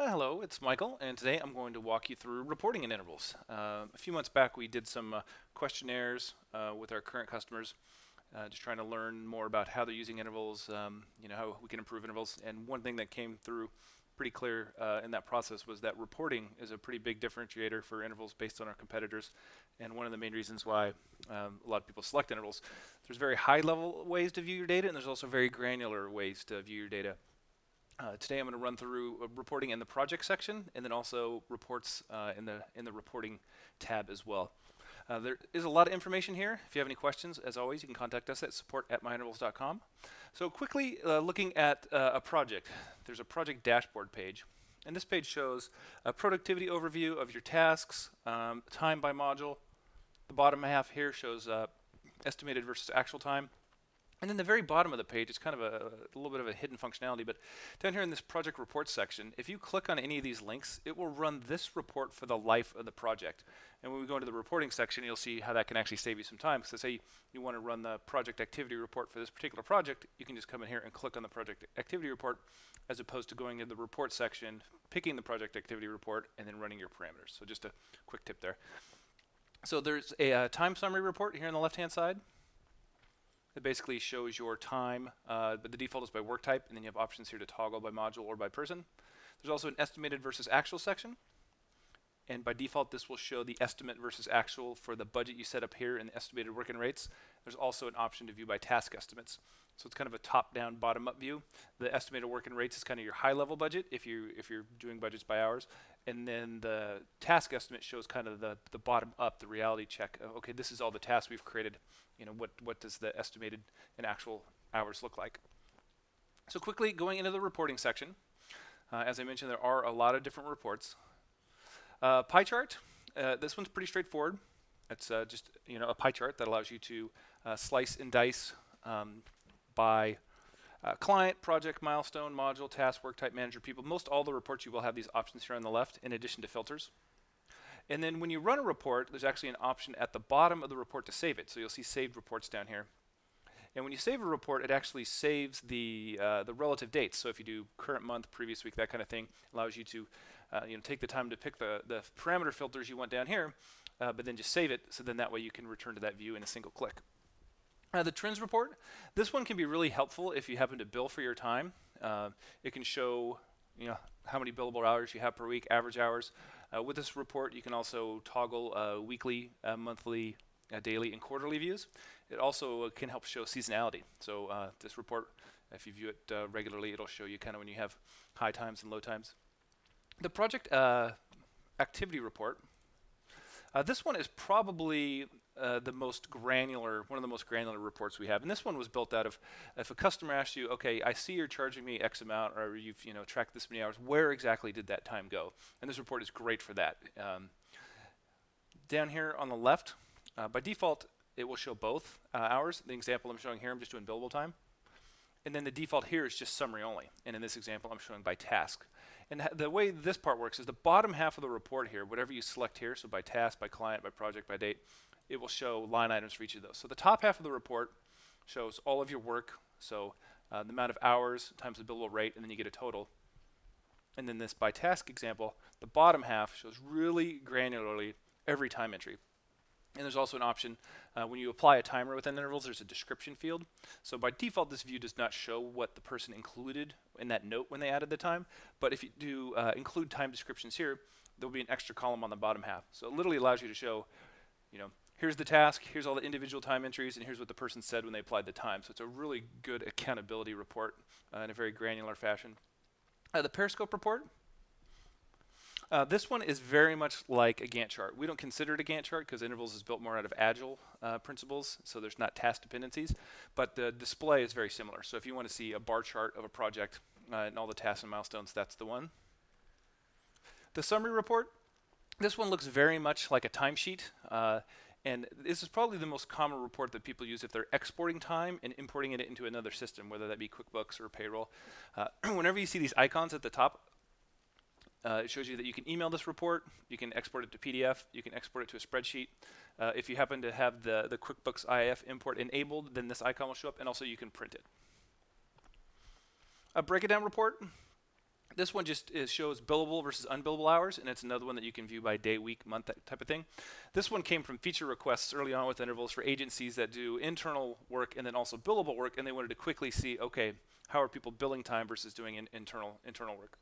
Hello, it's Michael, and today I'm going to walk you through reporting in intervals. A few months back, we did some questionnaires with our current customers, just trying to learn more about how they're using intervals, how we can improve intervals. And one thing that came through pretty clear in that process was that reporting is a pretty big differentiator for intervals based on our competitors, and one of the main reasons why a lot of people select intervals. There's very high-level ways to view your data, and there's also very granular ways to view your data. Today I'm going to run through reporting in the project section, and then also reports in the reporting tab as well. There is a lot of information here. If you have any questions, as always, you can contact us at support@myintervals.com. So quickly looking at a project, there's a project dashboard page, and this page shows a productivity overview of your tasks, time by module. The bottom half here shows estimated versus actual time. And then the very bottom of the page is kind of a little bit of a hidden functionality, but down here in this project reports section, if you click on any of these links, it will run this report for the life of the project. And when we go into the reporting section, you'll see how that can actually save you some time. So say you want to run the project activity report for this particular project, you can just come in here and click on the project activity report, as opposed to going into the report section, picking the project activity report, and then running your parameters. So just a quick tip there. So there's a time summary report here on the left-hand side. It basically shows your time, but the default is by work type, and then you have options here to toggle by module or by person. There's also an estimated versus actual section, and by default this will show the estimate versus actual for the budget you set up here in the estimated working rates. There's also an option to view by task estimates. So it's kind of a top-down, bottom-up view. The estimated working rates is kind of your high-level budget if you're doing budgets by hours, and then the task estimate shows kind of the bottom-up, the reality check. Okay, this is all the tasks we've created. What does the estimated and actual hours look like? So quickly going into the reporting section, as I mentioned, there are a lot of different reports. Pie chart. This one's pretty straightforward. It's just a pie chart that allows you to slice and dice by client, project, milestone, module, task, work type, manager, people. Most all the reports you will have these options here on the left, in addition to filters. And then when you run a report, there's actually an option at the bottom of the report to save it. So you'll see saved reports down here. And when you save a report, it actually saves the relative dates. So if you do current month, previous week, that kind of thing, allows you to take the time to pick the parameter filters you want down here, but then just save it. So then that way you can return to that view in a single click. The trends report, this one can be really helpful if you happen to bill for your time. It can show how many billable hours you have per week, average hours. With this report, you can also toggle weekly, monthly, daily, and quarterly views. It also can help show seasonality. So this report, if you view it regularly, it'll show you kind of when you have high times and low times. The project activity report. This one is probably one of the most granular reports we have. And this one was built out of, if a customer asks you, okay, I see you're charging me X amount, or you've tracked this many hours, where exactly did that time go? And this report is great for that. Down here on the left, by default, it will show both hours. The example I'm showing here, I'm just doing billable time. And then the default here is just summary only. And in this example, I'm showing by task. And the way this part works is the bottom half of the report here, whatever you select here, so by task, by client, by project, by date, it will show line items for each of those. So the top half of the report shows all of your work, so the amount of hours times the billable rate, and then you get a total. And then this by task example, the bottom half shows really granularly every time entry. And there's also an option when you apply a timer within intervals, there's a description field. So by default, this view does not show what the person included in that note when they added the time. But if you do include time descriptions here, there will be an extra column on the bottom half. So it literally allows you to show, here's the task, here's all the individual time entries, and here's what the person said when they applied the time. So it's a really good accountability report in a very granular fashion. The Periscope report. This one is very much like a Gantt chart. We don't consider it a Gantt chart because intervals is built more out of agile principles, so there's not task dependencies, but the display is very similar. So if you want to see a bar chart of a project and all the tasks and milestones, that's the one. The summary report, this one looks very much like a timesheet, and this is probably the most common report that people use if they're exporting time and importing it into another system, whether that be QuickBooks or payroll. Whenever you see these icons at the top, it shows you that you can email this report, you can export it to PDF, you can export it to a spreadsheet. If you happen to have the QuickBooks IIF import enabled, then this icon will show up, and also you can print it. A break it down report. This one just shows billable versus unbillable hours, and it's another one that you can view by day, week, month, that type of thing. This one came from feature requests early on with intervals for agencies that do internal work and then also billable work, and they wanted to quickly see, okay, how are people billing time versus doing internal work.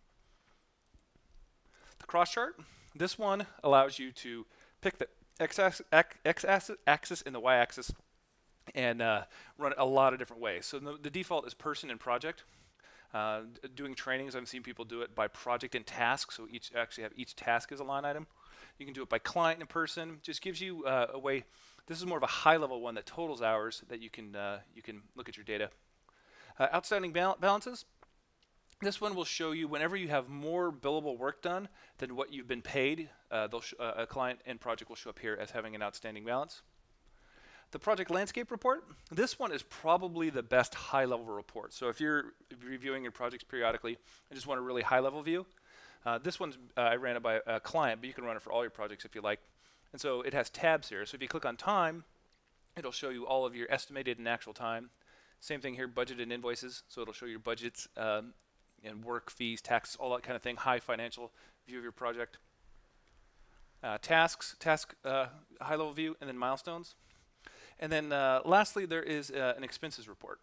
The cross chart, this one allows you to pick the x-axis and the y-axis and run it a lot of different ways. So the default is person and project. Doing trainings, I've seen people do it by project and task, so each task is a line item. You can do it by client and person. Just gives you a way. This is more of a high-level one that totals hours that you can look at your data. Outstanding balances. This one will show you whenever you have more billable work done than what you've been paid. A client and project will show up here as having an outstanding balance. The project landscape report, this one is probably the best high-level report. So if you're reviewing your projects periodically and just want a really high-level view, this one's I ran it by a client, but you can run it for all your projects if you like. And so it has tabs here. So if you click on time, it'll show you all of your estimated and actual time. Same thing here, budget and invoices. So it'll show your budgets and work, fees, taxes, all that kind of thing. High financial view of your project. Task high-level view, and then milestones. And then lastly, there is an expenses report.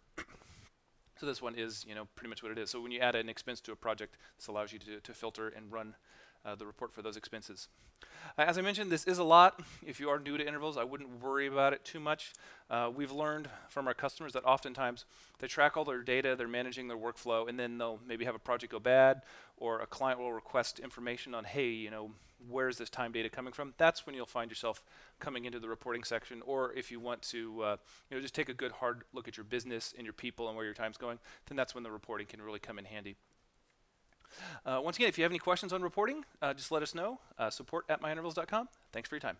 So this one is, pretty much what it is. So when you add an expense to a project, this allows you to filter and run the report for those expenses. As I mentioned, this is a lot. If you are new to intervals, I wouldn't worry about it too much. We've learned from our customers that oftentimes they track all their data, they're managing their workflow, and then they'll maybe have a project go bad, or a client will request information on, hey, where's this time data coming from? That's when you'll find yourself coming into the reporting section. Or if you want to just take a good hard look at your business and your people and where your time's going, then that's when the reporting can really come in handy. Once again, if you have any questions on reporting, just let us know. Support@myintervals.com. Thanks for your time.